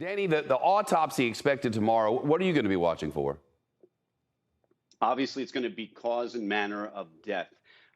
Danny, the autopsy expected tomorrow, what are you going to be watching for? Obviously, it's going to be cause and manner of death.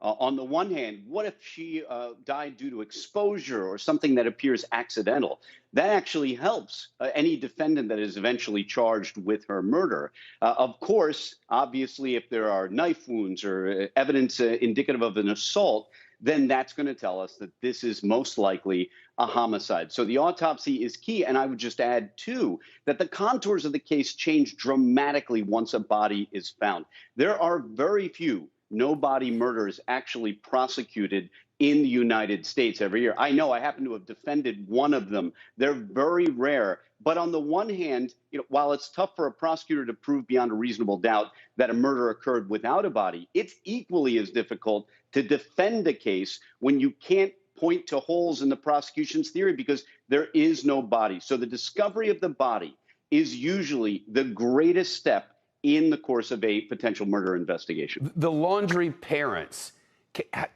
On the one hand, what if she died due to exposure or something that appears accidental? That actually helps any defendant that is eventually charged with her murder. Of course, obviously, if there are knife wounds or evidence indicative of an assault, then that's going to tell us that this is most likely a homicide. So the autopsy is key. And I would just add, too, that the contours of the case change dramatically once a body is found. There are very few no-body murders actually prosecuted in the United States every year. I know I happen to have defended one of them. They're very rare. But on the one hand, while it's tough for a prosecutor to prove beyond a reasonable doubt that a murder occurred without a body, it's equally as difficult to defend a case when you can't point to holes in the prosecution's theory because there is no body. So the discovery of the body is usually the greatest step in the course of a potential murder investigation. The Laundrie parents,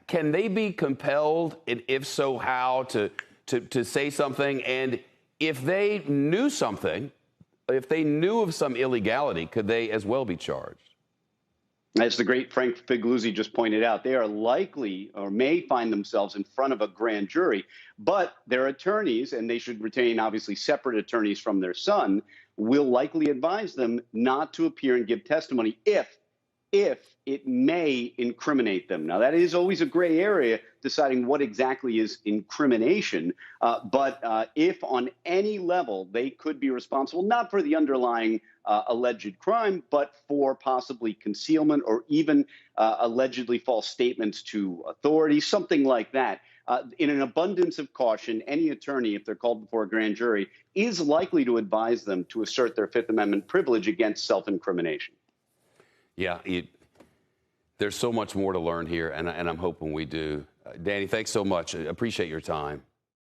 can they be compelled, and if so, how, to say something? And if they knew something, if they knew of some illegality, could they as well be charged? As the great Frank Figliuzzi just pointed out, they are likely or may find themselves in front of a grand jury, but their attorneys, and they should retain obviously separate attorneys from their son, will likely advise them not to appear and give testimony if it may incriminate them. Now, that is always a gray area, deciding what exactly is incrimination. But if on any level they could be responsible, not for the underlying alleged crime, but for possibly concealment or even allegedly false statements to authorities, something like that. In an abundance of caution, any attorney, if they're called before a grand jury, is likely to advise them to assert their Fifth Amendment privilege against self-incrimination. Yeah, there's so much more to learn here, and I'm hoping we do. Danny, thanks so much. I appreciate your time.